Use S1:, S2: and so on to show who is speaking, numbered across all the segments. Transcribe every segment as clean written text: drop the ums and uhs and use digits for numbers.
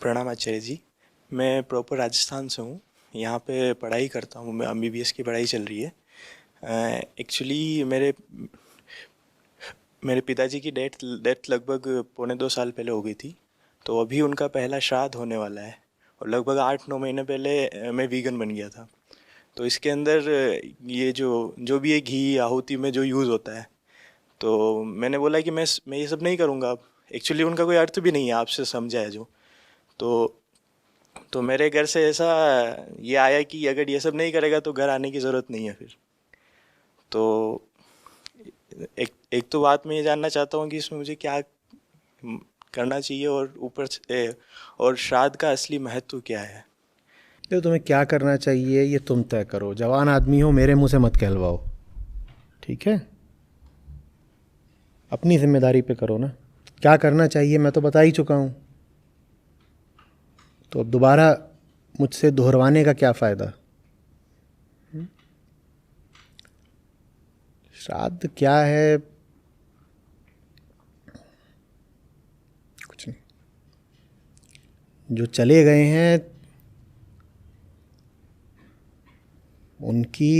S1: प्रणाम आचार्य जी। मैं प्रॉपर राजस्थान से हूँ। यहाँ पे पढ़ाई करता हूँ, मैं एमबीबीएस की पढ़ाई चल रही है। एक्चुअली मेरे मेरे पिताजी की डेथ लगभग 1.25 साल पहले हो गई थी। तो अभी उनका पहला श्राद्ध होने वाला है। और लगभग 8-9 महीने पहले मैं वीगन बन गया था। तो इसके अंदर ये जो जो भी ये घी आहुति में जो यूज़ होता है, तो मैंने बोला कि मैं ये सब नहीं करूँगा अब। एक्चुअली उनका कोई अर्थ भी नहीं है, आपसे समझा है जो। तो तो मेरे घर से ऐसा ये आया कि अगर ये सब नहीं करेगा तो घर आने की ज़रूरत नहीं है फिर। तो एक एक तो बात मैं ये जानना चाहता हूँ कि इसमें मुझे क्या करना चाहिए, और ऊपर से और श्राद्ध का असली महत्व क्या है।
S2: तो तुम्हें क्या करना चाहिए ये तुम तय करो। जवान आदमी हो, मेरे मुंह से मत कहलवाओ, ठीक है? अपनी जिम्मेदारी पे करो ना। क्या करना चाहिए मैं तो बता ही चुका हूँ, तो अब दोबारा मुझसे दोहरवाने का क्या फ़ायदा। श्राद्ध क्या है? कुछ नहीं। जो चले गए हैं उनकी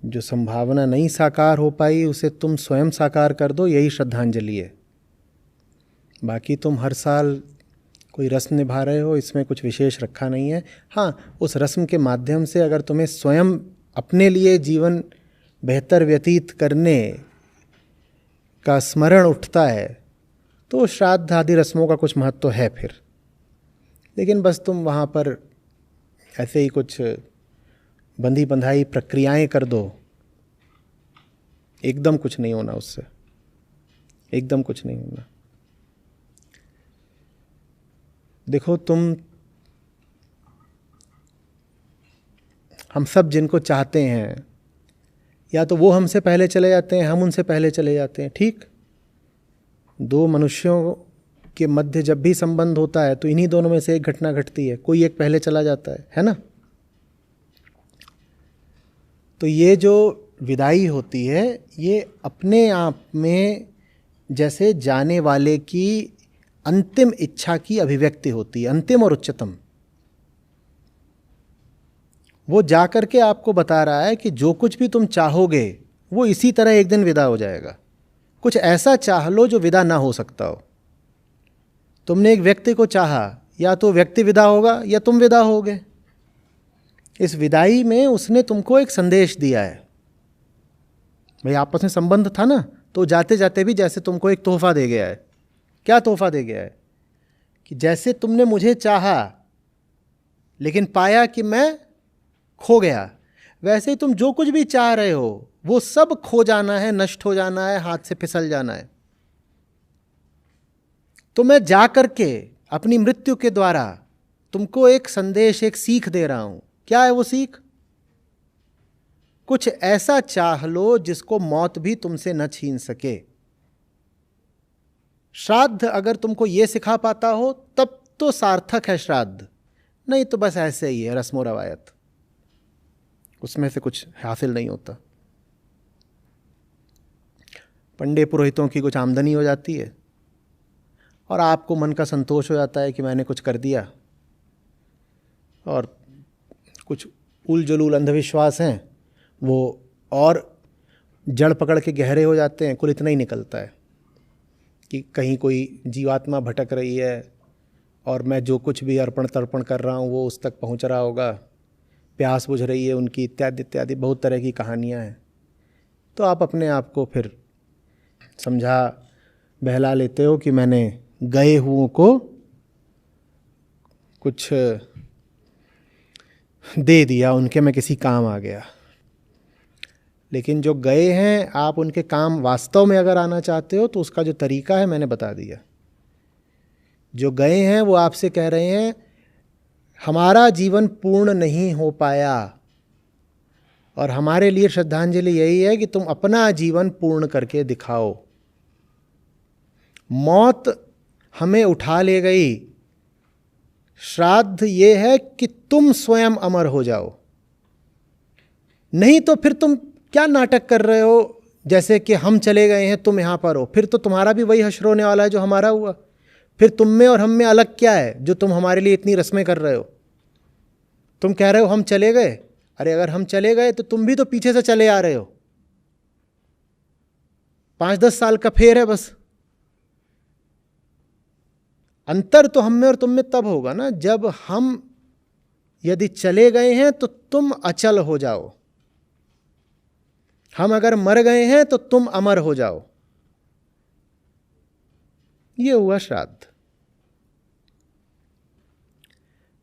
S2: जो संभावना नहीं साकार हो पाई उसे तुम स्वयं साकार कर दो, यही श्रद्धांजलि है। बाकी तुम हर साल कोई रस्म निभा रहे हो, इसमें कुछ विशेष रखा नहीं है। हाँ, उस रस्म के माध्यम से अगर तुम्हें स्वयं अपने लिए जीवन बेहतर व्यतीत करने का स्मरण उठता है तो श्राद्ध आदि रस्मों का कुछ महत्व है फिर। लेकिन बस तुम वहाँ पर ऐसे ही कुछ बंधी बंधाई प्रक्रियाएं कर दो, एकदम कुछ नहीं होना उससे, एकदम कुछ नहीं होना। देखो, हम सब जिनको चाहते हैं, या तो वो हमसे पहले चले जाते हैं, हम उनसे पहले चले जाते हैं, ठीक? दो मनुष्यों के मध्य जब भी संबंध होता है तो इन्हीं दोनों में से एक घटना घटती है, कोई एक पहले चला जाता है ना? तो ये जो विदाई होती है ये अपने आप में जैसे जाने वाले की अंतिम इच्छा की अभिव्यक्ति होती है, अंतिम और उच्चतम। वो जा कर के आपको बता रहा है कि जो कुछ भी तुम चाहोगे वो इसी तरह एक दिन विदा हो जाएगा। कुछ ऐसा चाह लो जो विदा ना हो सकता हो। तुमने एक व्यक्ति को चाहा, या तो व्यक्ति विदा होगा या तुम विदा होगे। इस विदाई में उसने तुमको एक संदेश दिया है। भाई आपस में संबंध था ना, तो जाते जाते भी जैसे तुमको एक तोहफा दे गया है। क्या तोहफा दे गया है? कि जैसे तुमने मुझे चाहा लेकिन पाया कि मैं खो गया, वैसे ही तुम जो कुछ भी चाह रहे हो वो सब खो जाना है, नष्ट हो जाना है, हाथ से फिसल जाना है। तो मैं जा कर के अपनी मृत्यु के द्वारा तुमको एक संदेश, एक सीख दे रहा हूं। क्या है वो सीख? कुछ ऐसा चाह लो जिसको मौत भी तुमसे न छीन सके। श्राद्ध अगर तुमको ये सिखा पाता हो तब तो सार्थक है श्राद्ध, नहीं तो बस ऐसे ही है, रस्मो रवायत, उसमें से कुछ हासिल नहीं होता। पंडे पुरोहितों की कुछ आमदनी हो जाती है और आपको मन का संतोष हो जाता है कि मैंने कुछ कर दिया, और कुछ उल जलूल अंधविश्वास हैं वो और जड़ पकड़ के गहरे हो जाते हैं। कुल इतना ही निकलता है कि कहीं कोई जीवात्मा भटक रही है और मैं जो कुछ भी अर्पण तर्पण कर रहा हूँ वो उस तक पहुँच रहा होगा, प्यास बुझ रही है उनकी, इत्यादि इत्यादि बहुत तरह की कहानियाँ हैं। तो आप अपने आप को फिर समझा बहला लेते हो कि मैंने गए हुओं को कुछ दे दिया, उनके मैं किसी काम आ गया। लेकिन जो गए हैं, आप उनके काम वास्तव में अगर आना चाहते हो तो उसका जो तरीका है मैंने बता दिया। जो गए हैं वो आपसे कह रहे हैं हमारा जीवन पूर्ण नहीं हो पाया, और हमारे लिए श्रद्धांजलि यही है कि तुम अपना जीवन पूर्ण करके दिखाओ। मौत हमें उठा ले गई, श्राद्ध ये है कि तुम स्वयं अमर हो जाओ। नहीं तो फिर तुम क्या नाटक कर रहे हो जैसे कि हम चले गए हैं, तुम यहाँ पर हो, फिर तो तुम्हारा भी वही हश्र होने वाला है जो हमारा हुआ। फिर तुम में और हम में अलग क्या है जो तुम हमारे लिए इतनी रस्में कर रहे हो? तुम कह रहे हो हम चले गए, अरे अगर हम चले गए तो तुम भी तो पीछे से चले आ रहे हो। 5-10 साल का फेर है बस। अंतर तो हम में और तुम में तब होगा ना जब हम यदि चले गए हैं तो तुम अचल हो जाओ, हम अगर मर गए हैं तो तुम अमर हो जाओ। ये हुआ श्राद्ध।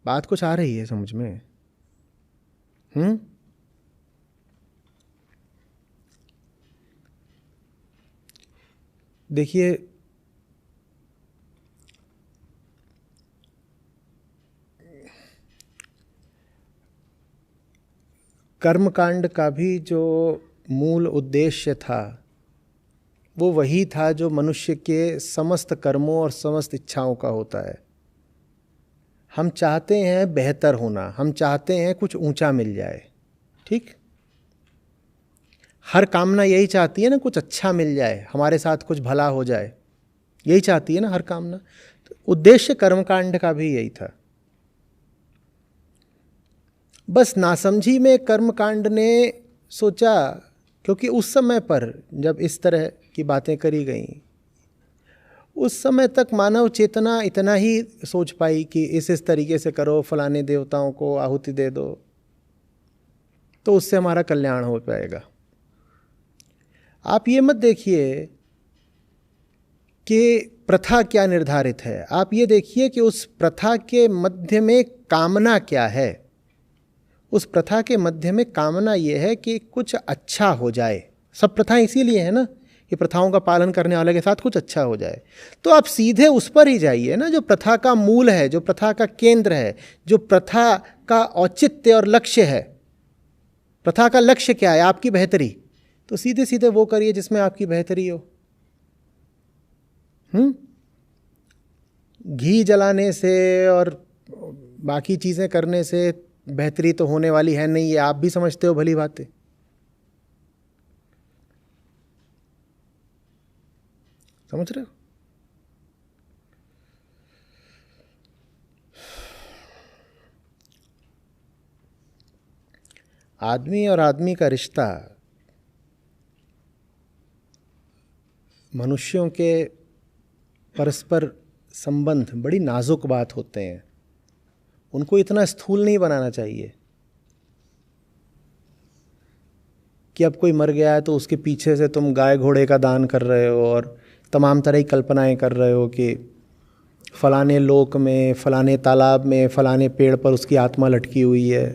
S2: बात कुछ आ रही है समझ में? देखिए, कर्मकांड का भी जो मूल उद्देश्य था वो वही था जो मनुष्य के समस्त कर्मों और समस्त इच्छाओं का होता है। हम चाहते हैं बेहतर होना, हम चाहते हैं कुछ ऊंचा मिल जाए, ठीक? हर कामना यही चाहती है ना, कुछ अच्छा मिल जाए, हमारे साथ कुछ भला हो जाए, यही चाहती है ना हर कामना। तो उद्देश्य कर्मकांड का भी यही था। बस नासमझी में कर्मकांड ने सोचा, क्योंकि उस समय पर जब इस तरह की बातें करी गई, उस समय तक मानव चेतना इतना ही सोच पाई कि इस तरीके से करो, फलाने देवताओं को आहुति दे दो तो उससे हमारा कल्याण हो पाएगा। आप ये मत देखिए कि प्रथा क्या निर्धारित है, आप ये देखिए कि उस प्रथा के मध्य में कामना क्या है। उस प्रथा के मध्य में कामना ये है कि कुछ अच्छा हो जाए। सब प्रथाएं इसीलिए है ना कि प्रथाओं का पालन करने वाले के साथ कुछ अच्छा हो जाए। तो आप सीधे उस पर ही जाइए ना जो प्रथा का मूल है, जो प्रथा का केंद्र है, जो प्रथा का औचित्य और लक्ष्य है। प्रथा का लक्ष्य क्या है? आपकी बेहतरी। तो सीधे सीधे वो करिए जिसमें आपकी बेहतरी हो। घी जलाने से और बाकी चीज़ें करने से बेहतरी तो होने वाली है नहीं, ये आप भी समझते हो भली बात है। समझ रहे हो? आदमी और आदमी का रिश्ता, मनुष्यों के परस्पर संबंध बड़ी नाजुक बात होते हैं। उनको इतना स्थूल नहीं बनाना चाहिए कि अब कोई मर गया है तो उसके पीछे से तुम गाय घोड़े का दान कर रहे हो और तमाम तरह की कल्पनाएं कर रहे हो कि फलाने लोक में, फलाने तालाब में, फलाने पेड़ पर उसकी आत्मा लटकी हुई है।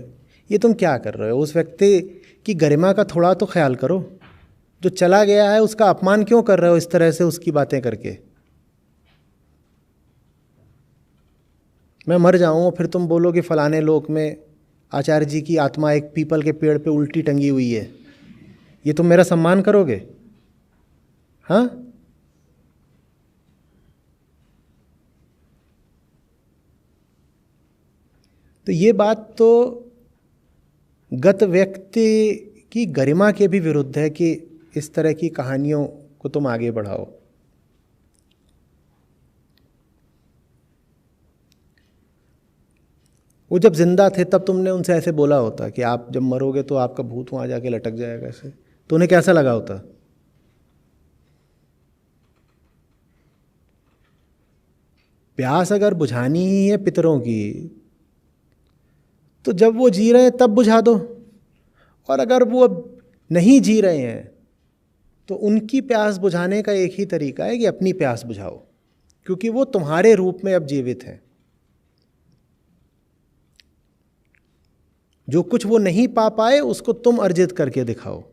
S2: ये तुम क्या कर रहे हो? उस व्यक्ति की गरिमा का थोड़ा तो ख्याल करो। जो चला गया है उसका अपमान क्यों कर रहे हो इस तरह से उसकी बातें करके? मैं मर जाऊं फिर तुम बोलो कि फलाने लोक में आचार्य जी की आत्मा एक पीपल के पेड़ पे उल्टी टंगी हुई है, ये तुम मेरा सम्मान करोगे? हाँ? तो ये बात तो गत व्यक्ति की गरिमा के भी विरुद्ध है कि इस तरह की कहानियों को तुम आगे बढ़ाओ। वो जब जिंदा थे तब तुमने उनसे ऐसे बोला होता कि आप जब मरोगे तो आपका भूत वहाँ जाके लटक जाएगा, ऐसे तो उन्हें कैसा लगा होता? प्यास अगर बुझानी ही है पितरों की तो जब वो जी रहे हैं तब बुझा दो, और अगर वो अब नहीं जी रहे हैं तो उनकी प्यास बुझाने का एक ही तरीका है कि अपनी प्यास बुझाओ, क्योंकि वो तुम्हारे रूप में अब जीवित हैं। जो कुछ वो नहीं पा पाए उसको तुम अर्जित करके दिखाओ।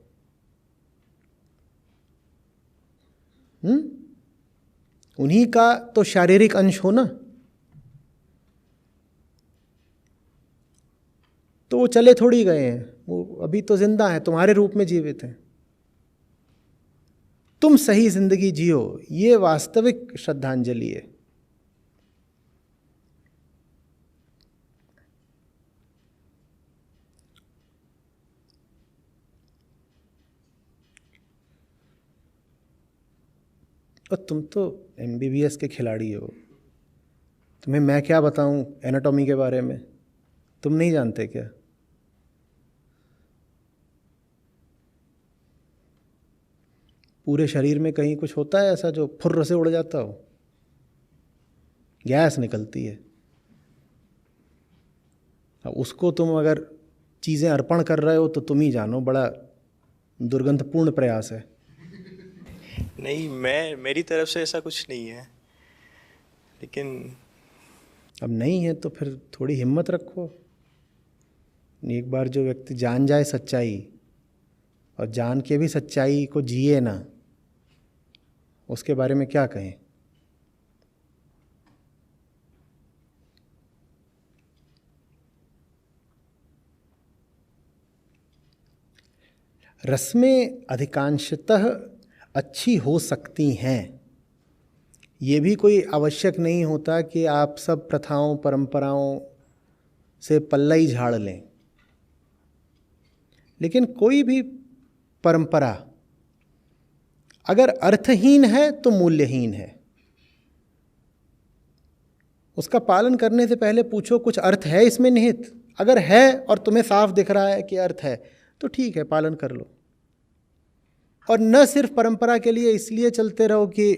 S2: उन्हीं का तो शारीरिक अंश हो ना। तो वो चले थोड़ी गए हैं, वो अभी तो जिंदा हैं, तुम्हारे रूप में जीवित हैं। तुम सही जिंदगी जियो, ये वास्तविक श्रद्धांजलि है। और तुम तो MBBS के खिलाड़ी हो, तुम्हें मैं क्या बताऊं एनाटॉमी के बारे में, तुम नहीं जानते क्या? पूरे शरीर में कहीं कुछ होता है ऐसा जो फुर्र से उड़ जाता हो? गैस निकलती है। अब उसको तुम अगर चीज़ें अर्पण कर रहे हो तो तुम ही जानो, बड़ा दुर्गंधपूर्ण प्रयास है।
S1: नहीं, मेरी तरफ से ऐसा कुछ नहीं है, लेकिन
S2: अब नहीं है तो फिर थोड़ी हिम्मत रखो। एक बार जो व्यक्ति जान जाए सच्चाई, और जान के भी सच्चाई को जिए ना, उसके बारे में क्या कहें। रस्में अधिकांशतः अच्छी हो सकती हैं, ये भी कोई आवश्यक नहीं होता कि आप सब प्रथाओं परंपराओं से पल्ला ही झाड़ लें। लेकिन कोई भी परंपरा अगर अर्थहीन है तो मूल्यहीन है। उसका पालन करने से पहले पूछो कुछ अर्थ है इसमें निहित। अगर है और तुम्हें साफ दिख रहा है कि अर्थ है तो ठीक है, पालन कर लो। और न सिर्फ परंपरा के लिए इसलिए चलते रहो कि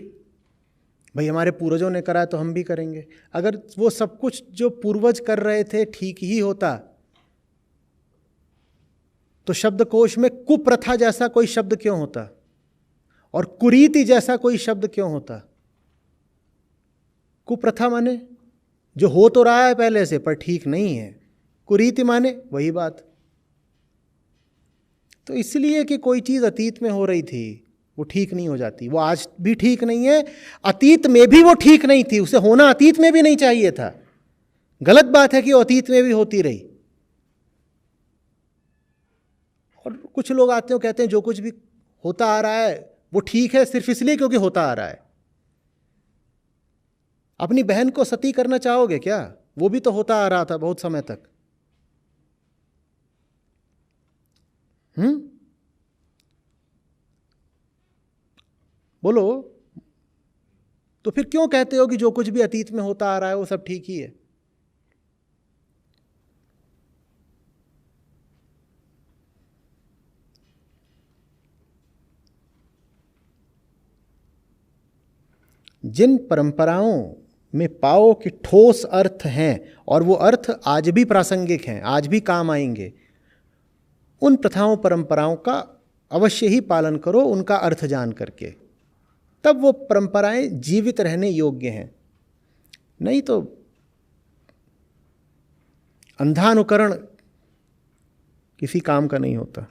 S2: भाई हमारे पूर्वजों ने करा तो हम भी करेंगे। अगर वो सब कुछ जो पूर्वज कर रहे थे ठीक ही होता तो शब्दकोश में कुप्रथा जैसा कोई शब्द क्यों होता, और कुरीति जैसा कोई शब्द क्यों होता? कुप्रथा माने जो हो तो रहा है पहले से पर ठीक नहीं है, कुरीति माने वही बात। तो इसलिए कि कोई चीज़ अतीत में हो रही थी वो ठीक नहीं हो जाती, वो आज भी ठीक नहीं है। अतीत में भी वो ठीक नहीं थी, उसे होना अतीत में भी नहीं चाहिए था। गलत बात है कि वो अतीत में भी होती रही। और कुछ लोग आते हैं कहते हैं जो कुछ भी होता आ रहा है वो ठीक है सिर्फ इसलिए क्योंकि होता आ रहा है। अपनी बहन को सती करना चाहोगे क्या? वो भी तो होता आ रहा था बहुत समय तक। बोलो, तो फिर क्यों कहते हो कि जो कुछ भी अतीत में होता आ रहा है वो सब ठीक ही है? जिन परंपराओं में पाओ कि ठोस अर्थ हैं और वो अर्थ आज भी प्रासंगिक हैं, आज भी काम आएंगे, उन प्रथाओं परंपराओं का अवश्य ही पालन करो, उनका अर्थ जान करके। तब वो परंपराएं जीवित रहने योग्य हैं। नहीं तो अंधानुकरण किसी काम का नहीं होता।